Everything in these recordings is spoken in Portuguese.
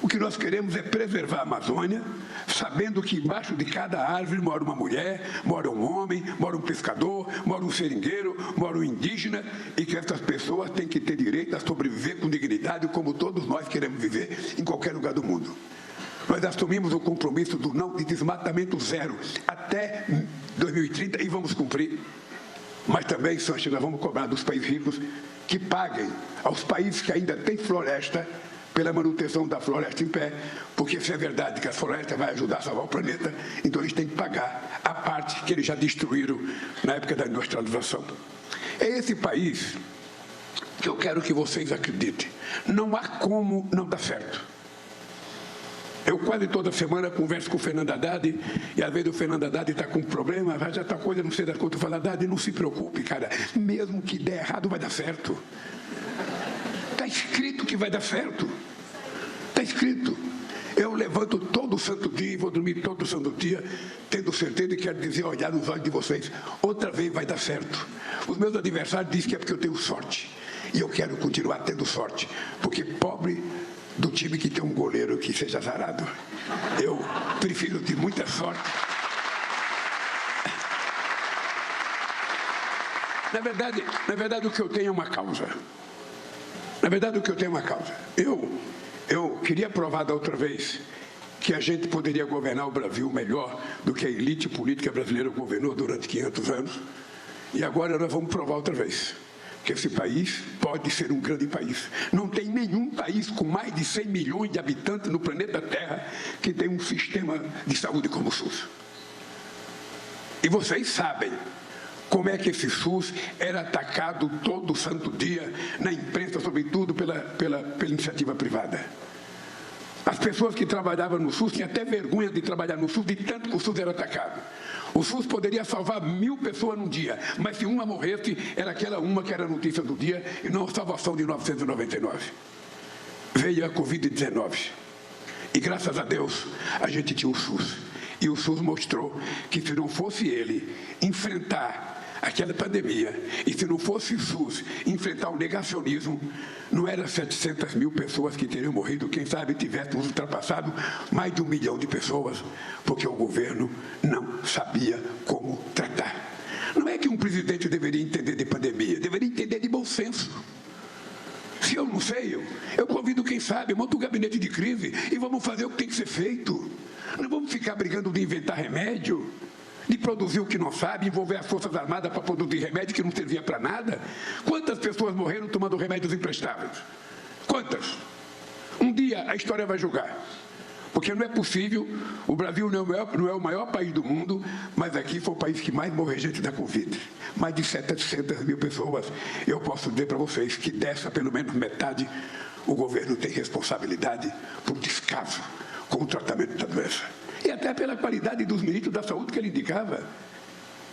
O que nós queremos é preservar a Amazônia, sabendo que embaixo de cada árvore mora uma mulher, mora um homem, mora um pescador, mora um seringueiro, mora um indígena, e que essas pessoas têm que ter direito a sobreviver com dignidade, como todos nós queremos viver em qualquer lugar do mundo. Nós assumimos o compromisso do não de desmatamento zero até 2030 e vamos cumprir. Mas também, Sanches, nós vamos cobrar dos países ricos que paguem aos países que ainda têm floresta pela manutenção da floresta em pé, porque se é verdade que a floresta vai ajudar a salvar o planeta, então eles têm que pagar a parte que eles já destruíram na época da industrialização. É esse país que eu quero que vocês acreditem. Não há como não dar certo. Eu quase toda semana converso com o Fernando Haddad, e às vezes o Fernando Haddad está com um problema, já está coisa, não sei das quantas, eu falo, Haddad, não se preocupe, cara, mesmo que der errado, vai dar certo. Está escrito que vai dar certo. Está escrito. Eu levanto todo santo dia e vou dormir todo santo dia, tendo certeza e quero dizer, olhar nos olhos de vocês, outra vez vai dar certo. Os meus adversários dizem que é porque eu tenho sorte. E eu quero continuar tendo sorte, porque pobre do time que tem um goleiro que seja azarado. Eu prefiro ter muita sorte. Na verdade, o que eu tenho é uma causa. Na verdade, o que eu tenho é uma causa. Eu queria provar da outra vez que a gente poderia governar o Brasil melhor do que a elite política brasileira governou durante 500 anos. E agora nós vamos provar outra vez que esse país pode ser um grande país. Não tem nenhum país com mais de 100 milhões de habitantes no planeta Terra que tem um sistema de saúde como o SUS. E vocês sabem como é que esse SUS era atacado todo santo dia na imprensa, sobretudo pela iniciativa privada. As pessoas que trabalhavam no SUS tinham até vergonha de trabalhar no SUS, de tanto que o SUS era atacado. O SUS poderia salvar 1000 pessoas num dia, mas se uma morresse, era aquela uma que era a notícia do dia e não a salvação de 999. Veio a Covid-19 e, graças a Deus, a gente tinha o SUS. E o SUS mostrou que, se não fosse ele enfrentar aquela pandemia, e se não fosse o SUS enfrentar o negacionismo, não eram 700 mil pessoas que teriam morrido, quem sabe tivéssemos ultrapassado mais de 1 milhão de pessoas, porque o governo não sabia como tratar. Não é que um presidente deveria entender de pandemia, deveria entender de bom senso. Se eu não sei, eu convido quem sabe, monta um gabinete de crise e vamos fazer o que tem que ser feito. Não vamos ficar brigando de inventar remédio, de produzir o que não sabe, envolver as Forças Armadas para produzir remédio que não servia para nada. Quantas pessoas morreram tomando remédios imprestáveis? Quantas? Um dia a história vai julgar. Porque não é possível, o Brasil não é o maior país do mundo, mas aqui foi o país que mais morreu gente da Covid. Mais de 700 mil pessoas. Eu posso dizer para vocês que dessa, pelo menos metade, o governo tem responsabilidade por descaso com o tratamento da doença. E até pela qualidade dos ministros da saúde que ele indicava.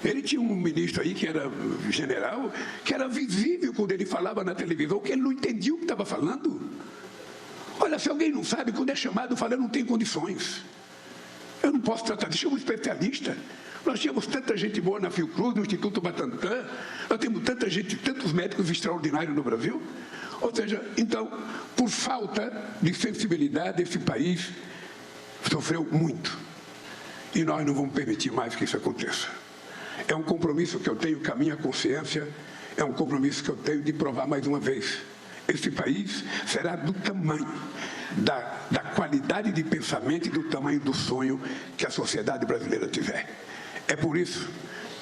Ele tinha um ministro aí que era general, que era visível quando ele falava na televisão, que ele não entendia o que estava falando. Olha, se alguém não sabe, quando é chamado, fala, não tem condições. Eu não posso tratar, deixa um especialista. Nós tínhamos tanta gente boa na Fiocruz, no Instituto Butantan, nós temos tanta gente, tantos médicos extraordinários no Brasil. Ou seja, então, por falta de sensibilidade, esse país sofreu muito. E nós não vamos permitir mais que isso aconteça. É um compromisso que eu tenho com a minha consciência, é um compromisso que eu tenho de provar mais uma vez. Esse país será do tamanho da qualidade de pensamento e do tamanho do sonho que a sociedade brasileira tiver. É por isso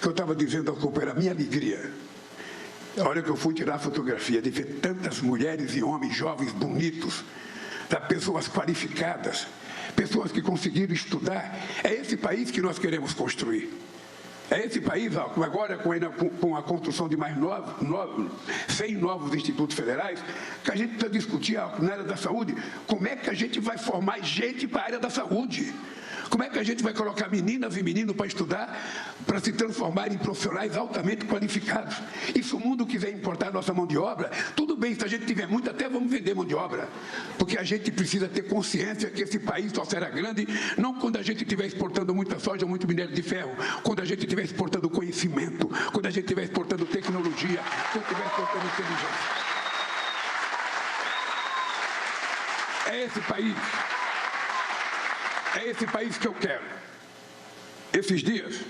que eu estava dizendo ao companheiro, a minha alegria, a hora que eu fui tirar a fotografia, de ver tantas mulheres e homens jovens bonitos, pessoas qualificadas, pessoas que conseguiram estudar. É esse país que nós queremos construir. É esse país, agora com a construção de mais 100 novos institutos federais, que a gente precisa discutir na área da saúde, como é que a gente vai formar gente para a área da saúde. Como é que a gente vai colocar meninas e meninos para estudar, para se transformar em profissionais altamente qualificados? E se o mundo quiser importar nossa mão de obra, tudo bem, se a gente tiver muito, até vamos vender mão de obra. Porque a gente precisa ter consciência que esse país só será grande, não quando a gente estiver exportando muita soja, muito minério de ferro, quando a gente estiver exportando conhecimento, quando a gente estiver exportando tecnologia, quando estiver exportando inteligência. É esse país É esse país que eu quero. Esses dias,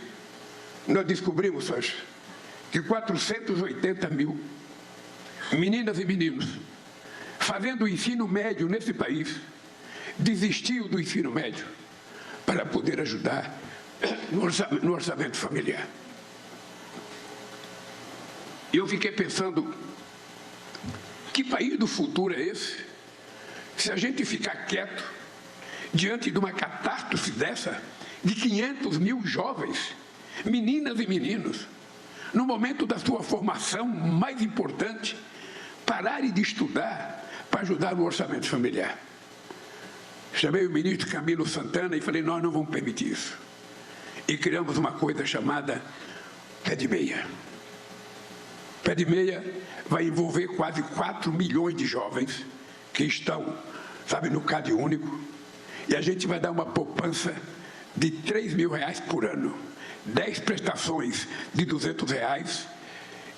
nós descobrimos, Sanches, que 480 mil meninas e meninos fazendo o ensino médio nesse país desistiu do ensino médio para poder ajudar no orçamento familiar. E eu fiquei pensando, que país do futuro é esse? Se a gente ficar quieto diante de uma catástrofe dessa, de 500 mil jovens, meninas e meninos, no momento da sua formação mais importante, pararem de estudar para ajudar no orçamento familiar. Chamei o ministro Camilo Santana e falei, nós não vamos permitir isso. E criamos uma coisa chamada Pé de Meia. Pé de Meia vai envolver quase 4 milhões de jovens que estão, sabe, no Cade Único, e a gente vai dar uma poupança de R$ 3.000 por ano, 10 prestações de R$ 200,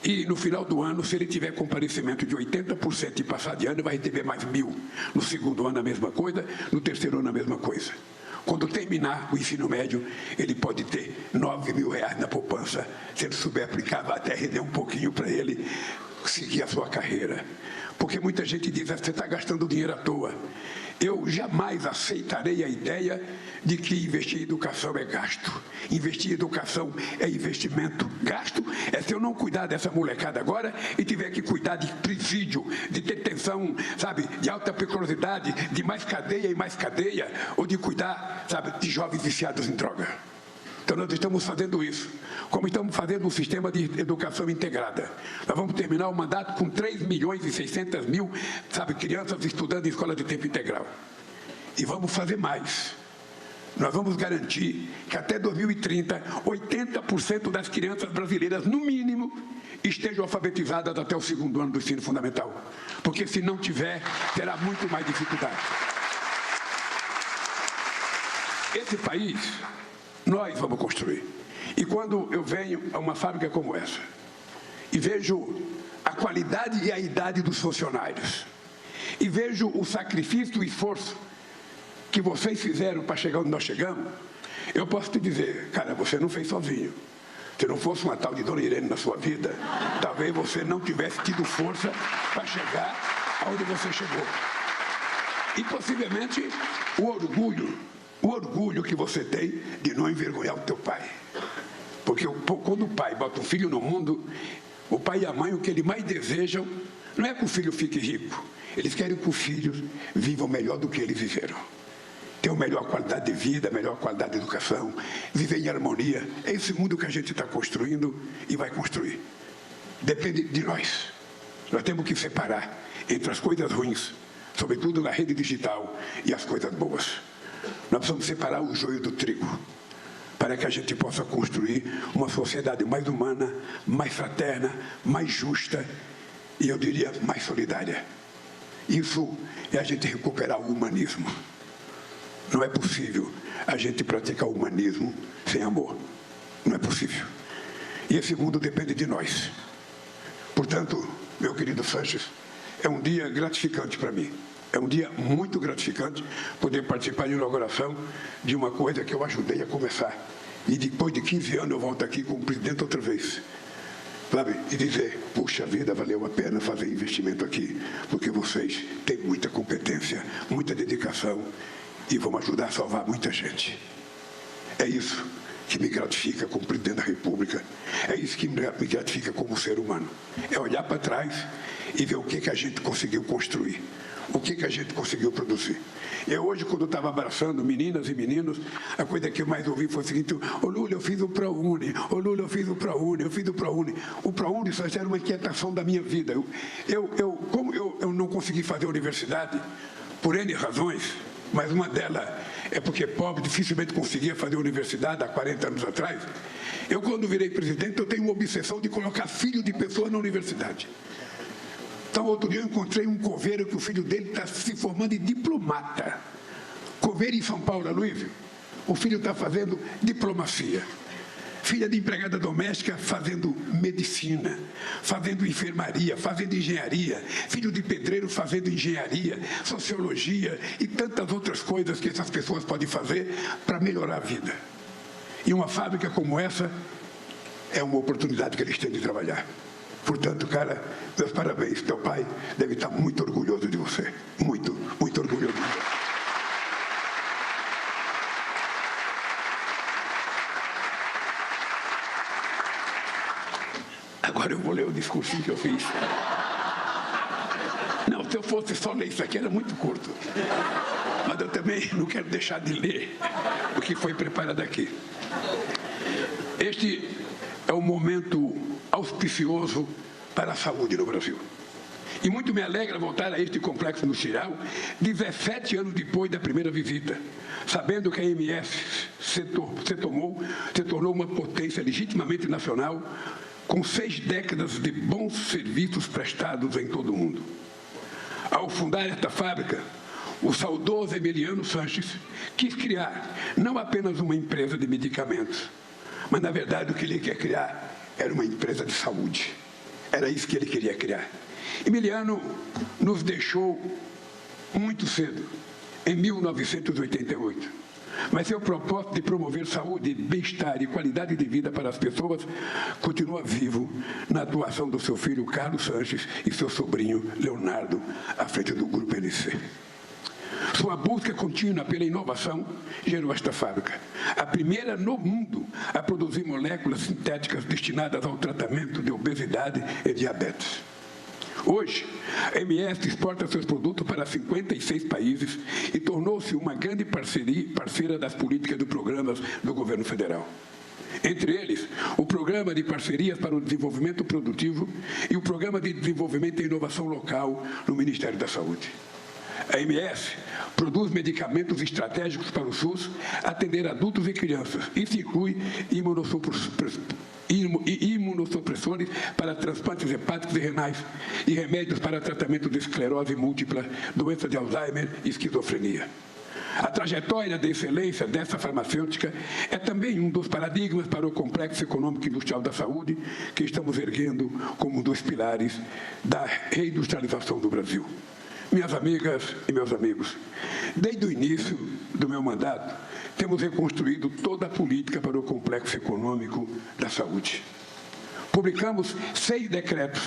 e no final do ano, se ele tiver comparecimento de 80% e passar de ano, vai receber mais 1.000. No segundo ano a mesma coisa, no terceiro ano a mesma coisa. Quando terminar o ensino médio, ele pode ter R$ 9.000 na poupança. Se ele souber aplicar, vai até render um pouquinho para ele seguir a sua carreira. Porque muita gente diz, você está gastando dinheiro à toa. Eu jamais aceitarei a ideia de que investir em educação é gasto. Investir em educação é investimento. Gasto é se eu não cuidar dessa molecada agora e tiver que cuidar de presídio, de detenção, sabe, de alta periculosidade, de mais cadeia, ou de cuidar, sabe, de jovens viciados em droga. Então nós estamos fazendo isso, como estamos fazendo um sistema de educação integrada. Nós vamos terminar o mandato com 3.600.000, sabe, crianças estudando em escola de tempo integral. E vamos fazer mais. Nós vamos garantir que até 2030, 80% das crianças brasileiras, no mínimo, estejam alfabetizadas até o segundo ano do ensino fundamental. Porque se não tiver, terá muito mais dificuldade. Esse país nós vamos construir. E quando eu venho a uma fábrica como essa e vejo a qualidade e a idade dos funcionários e vejo o sacrifício e o esforço que vocês fizeram para chegar onde nós chegamos, eu posso te dizer, cara, você não fez sozinho. Se não fosse uma tal de Dona Irene na sua vida, talvez você não tivesse tido força para chegar aonde você chegou. E possivelmente o orgulho que você tem de não envergonhar o teu pai. Porque quando o pai bota um filho no mundo, o pai e a mãe, o que eles mais desejam não é que o filho fique rico. Eles querem que os filhos vivam melhor do que eles viveram. Tenham melhor qualidade de vida, melhor qualidade de educação, viver em harmonia. É esse mundo que a gente está construindo e vai construir. Depende de nós. Nós temos que separar entre as coisas ruins, sobretudo na rede digital, e as coisas boas. Nós precisamos separar o joio do trigo, para que a gente possa construir uma sociedade mais humana, mais fraterna, mais justa e, eu diria, mais solidária. Isso é a gente recuperar o humanismo. Não é possível a gente praticar o humanismo sem amor. Não é possível. E esse mundo depende de nós. Portanto, meu querido Sanches, é um dia gratificante para mim. É um dia muito gratificante poder participar de inauguração de uma coisa que eu ajudei a começar. E depois de 15 anos eu volto aqui como presidente outra vez. Sabe? E dizer, puxa vida, valeu a pena fazer investimento aqui, porque vocês têm muita competência, muita dedicação e vão ajudar a salvar muita gente. É isso que me gratifica como presidente da República. É isso que me gratifica como ser humano. É olhar para trás e ver o que a gente conseguiu construir. O que a gente conseguiu produzir. Eu hoje, quando estava abraçando meninas e meninos, a coisa que eu mais ouvi foi o seguinte, ô Lula, eu fiz o ProUni, ô Lula, eu fiz o ProUni, eu fiz o ProUni. O ProUni só era uma inquietação da minha vida. Como eu não consegui fazer a universidade, por N razões, mas uma delas é porque pobre dificilmente conseguia fazer a universidade há 40 anos atrás, eu, quando virei presidente, eu tenho uma obsessão de colocar filho de pessoas na universidade. Então, outro dia eu encontrei um coveiro que o filho dele está se formando em diplomata. Coveiro em São Paulo, Luiz, o filho está fazendo diplomacia. filha de empregada doméstica fazendo medicina, fazendo enfermaria, fazendo engenharia, filho de pedreiro fazendo engenharia, sociologia e tantas outras coisas que essas pessoas podem fazer para melhorar a vida. E uma fábrica como essa é uma oportunidade que eles têm de trabalhar. Portanto, cara, meus parabéns. Teu pai deve estar muito orgulhoso de você. Muito, muito orgulhoso de você. Agora eu vou ler o discursinho que eu fiz. Não, se eu fosse só ler isso aqui, era muito curto. Mas eu também não quero deixar de ler o que foi preparado aqui. Este é um momento auspicioso para a saúde no Brasil. E muito me alegra voltar a este complexo industrial 17 anos depois da primeira visita, sabendo que a MS se tornou uma potência legitimamente nacional, com 6 décadas de bons serviços prestados em todo o mundo. Ao fundar esta fábrica, o saudoso Emiliano Sanches quis criar não apenas uma empresa de medicamentos, mas, na verdade, o que ele quer criar era uma empresa de saúde. Era isso que ele queria criar. Emiliano nos deixou muito cedo, em 1988. Mas seu propósito de promover saúde, bem-estar e qualidade de vida para as pessoas continua vivo na atuação do seu filho Carlos Sanches e seu sobrinho Leonardo, à frente do Grupo LC. Sua busca contínua pela inovação gerou esta fábrica, a primeira no mundo a produzir moléculas sintéticas destinadas ao tratamento de obesidade e diabetes. Hoje, a MS exporta seus produtos para 56 países e tornou-se uma grande parceira das políticas dos programas do governo federal. Entre eles, o Programa de Parcerias para o Desenvolvimento Produtivo e o Programa de Desenvolvimento e Inovação Local no Ministério da Saúde. A MS produz medicamentos estratégicos para o SUS atender adultos e crianças. Isso inclui imunossupressores para transplantes hepáticos e renais e remédios para tratamento de esclerose múltipla, doença de Alzheimer e esquizofrenia. A trajetória de excelência dessa farmacêutica é também um dos paradigmas para o complexo econômico e industrial da saúde que estamos erguendo como um dos pilares da reindustrialização do Brasil. Minhas amigas e meus amigos, desde o início do meu mandato, temos reconstruído toda a política para o complexo econômico da saúde. Publicamos 6 decretos,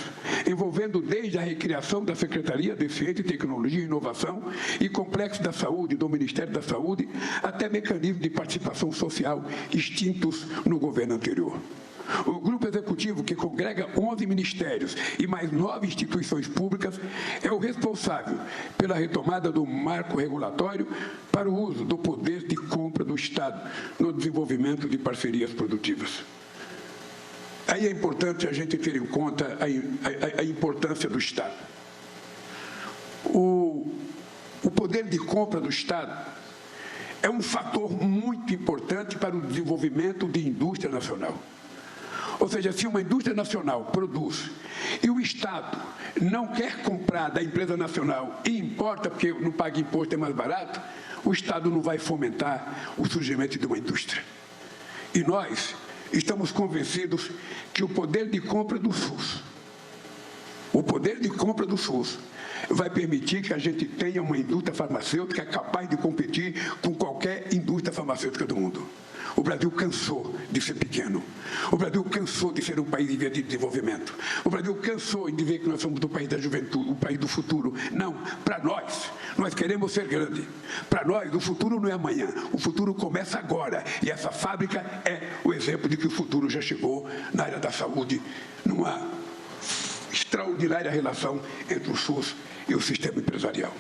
envolvendo desde a recriação da Secretaria de Ciência, Tecnologia e Inovação e Complexo da Saúde do Ministério da Saúde, até mecanismos de participação social extintos no governo anterior. O grupo executivo, que congrega 11 ministérios e mais 9 instituições públicas, é o responsável pela retomada do marco regulatório para o uso do poder de compra do Estado no desenvolvimento de parcerias produtivas. Aí é importante a gente ter em conta a importância do Estado. O poder de compra do Estado é um fator muito importante para o desenvolvimento de indústria nacional. Ou seja, se uma indústria nacional produz e o Estado não quer comprar da empresa nacional e importa porque não paga imposto, é mais barato, o Estado não vai fomentar o surgimento de uma indústria. E nós estamos convencidos que o poder de compra do SUS, vai permitir que a gente tenha uma indústria farmacêutica capaz de competir com qualquer indústria farmacêutica do mundo. O Brasil cansou de ser pequeno. O Brasil cansou de ser um país em via de desenvolvimento. O Brasil cansou de dizer que nós somos o país da juventude, o país do futuro. Não, para nós queremos ser grande. Para nós, o futuro não é amanhã. O futuro começa agora. E essa fábrica é o exemplo de que o futuro já chegou na área da saúde, numa extraordinária relação entre o SUS e o sistema empresarial.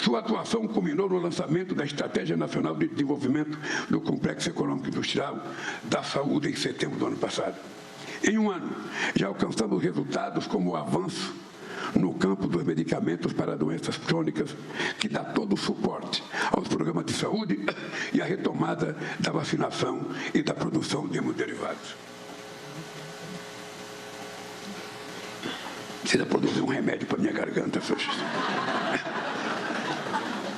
Sua atuação culminou no lançamento da Estratégia Nacional de Desenvolvimento do Complexo Econômico Industrial da Saúde em setembro do ano passado. Em um ano, já alcançamos resultados como o avanço no campo dos medicamentos para doenças crônicas, que dá todo o suporte aos programas de saúde e a retomada da vacinação e da produção de hemoderivados. Precisa produzir um remédio para minha garganta, Sanches.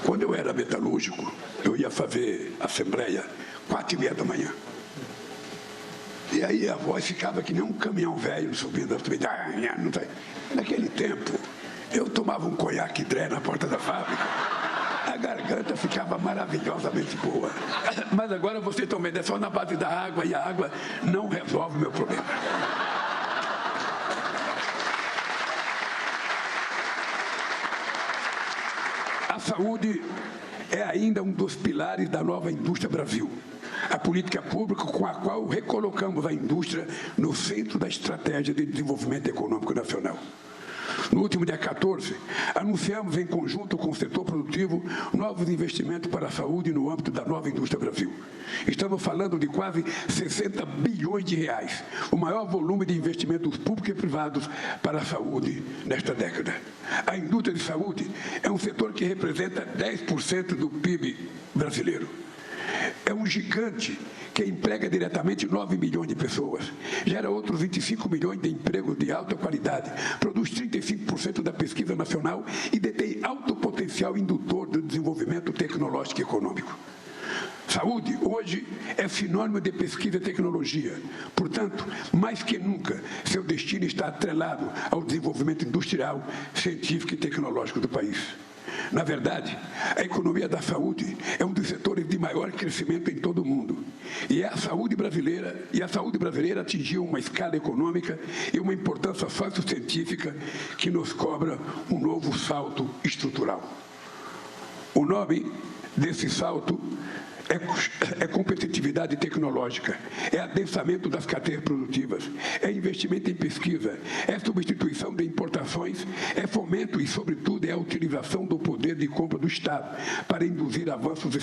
Quando eu era metalúrgico, eu ia fazer assembleia 4h30 da manhã. E aí a voz ficava que nem um caminhão velho subindo. Não sei. Naquele tempo, eu tomava um conhaque Dré na porta da fábrica, a garganta ficava maravilhosamente boa. Mas agora você toma é só na base da água, e a água não resolve o meu problema. A saúde é ainda um dos pilares da nova indústria Brasil, a política pública com a qual recolocamos a indústria no centro da estratégia de desenvolvimento econômico nacional. No último dia 14, anunciamos em conjunto com o setor produtivo novos investimentos para a saúde no âmbito da nova indústria Brasil. Estamos falando de quase 60 bilhões de reais, o maior volume de investimentos públicos e privados para a saúde nesta década. A indústria de saúde é um setor que representa 10% do PIB brasileiro. É um gigante que emprega diretamente 9 milhões de pessoas, gera outros 25 milhões de empregos de alta qualidade, produz 35% da pesquisa nacional e detém alto potencial indutor do desenvolvimento tecnológico e econômico. Saúde, hoje, é sinônimo de pesquisa e tecnologia. Portanto, mais que nunca, seu destino está atrelado ao desenvolvimento industrial, científico e tecnológico do país. Na verdade, a economia da saúde é um dos setores de maior crescimento em todo o mundo. E a saúde brasileira atingiu uma escala econômica e uma importância sociocientífica que nos cobra um novo salto estrutural. O nome desse salto é competitividade tecnológica, é adensamento das cadeias produtivas, é investimento em pesquisa, é substituição de importações, é fomento e, sobretudo, é a utilização do poder de compra do Estado para induzir avanços,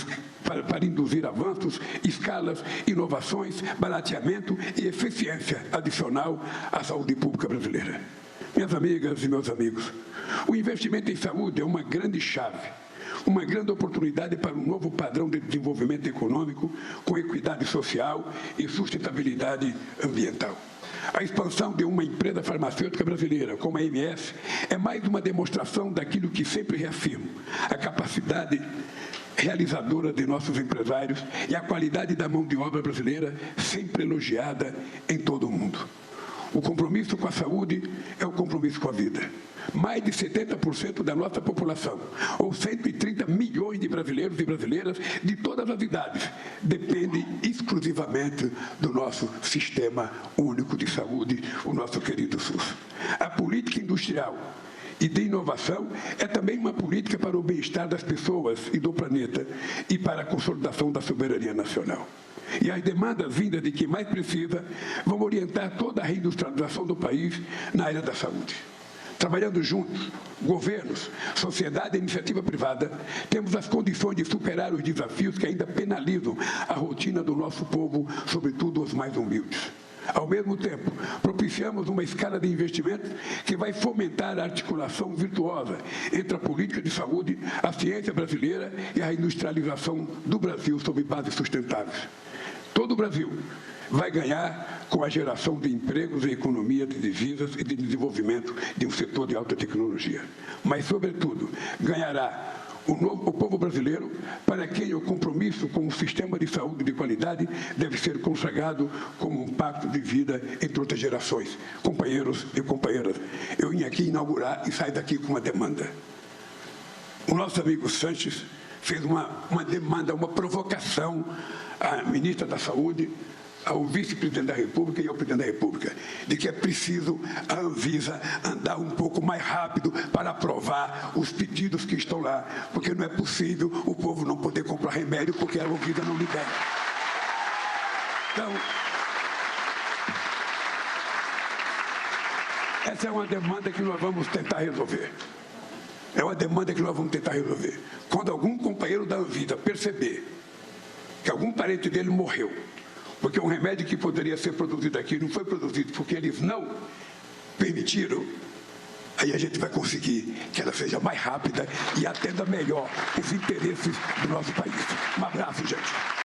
escalas, inovações, barateamento e eficiência adicional à saúde pública brasileira. Minhas amigas e meus amigos, o investimento em saúde é uma grande chave, uma grande oportunidade para um novo padrão de desenvolvimento econômico com equidade social e sustentabilidade ambiental. A expansão de uma empresa farmacêutica brasileira, como a MS, é mais uma demonstração daquilo que sempre reafirmo, a capacidade realizadora de nossos empresários e a qualidade da mão de obra brasileira, sempre elogiada em todo o mundo. O compromisso com a saúde é o compromisso com a vida. Mais de 70% da nossa população, ou 130 milhões de brasileiros e brasileiras de todas as idades, dependem exclusivamente do nosso sistema único de saúde, o nosso querido SUS. A política industrial e de inovação é também uma política para o bem-estar das pessoas e do planeta e para a consolidação da soberania nacional. E as demandas vindas de quem mais precisa vão orientar toda a reindustrialização do país na área da saúde. Trabalhando juntos, governos, sociedade e iniciativa privada, temos as condições de superar os desafios que ainda penalizam a rotina do nosso povo, sobretudo os mais humildes. Ao mesmo tempo, propiciamos uma escala de investimento que vai fomentar a articulação virtuosa entre a política de saúde, a ciência brasileira e a industrialização do Brasil sob bases sustentáveis. Todo o Brasil vai ganhar com a geração de empregos e economia de divisas e de desenvolvimento de um setor de alta tecnologia. Mas, sobretudo, ganhará o povo brasileiro, para quem o compromisso com um sistema de saúde de qualidade deve ser consagrado como um pacto de vida entre outras gerações. Companheiros e companheiras, eu vim aqui inaugurar e sair daqui com uma demanda. O nosso amigo Sanches fez uma demanda, uma provocação à ministra da Saúde, ao vice-presidente da República e ao presidente da República, de que é preciso a Anvisa andar um pouco mais rápido para aprovar os pedidos que estão lá, porque não é possível o povo não poder comprar remédio porque a Anvisa não libera. Então, essa é uma demanda que nós vamos tentar resolver. É uma demanda que nós vamos tentar resolver. Quando algum companheiro da Anvisa perceber que algum parente dele morreu, porque um remédio que poderia ser produzido aqui não foi produzido porque eles não permitiram, aí a gente vai conseguir que ela seja mais rápida e atenda melhor os interesses do nosso país. Um abraço, gente.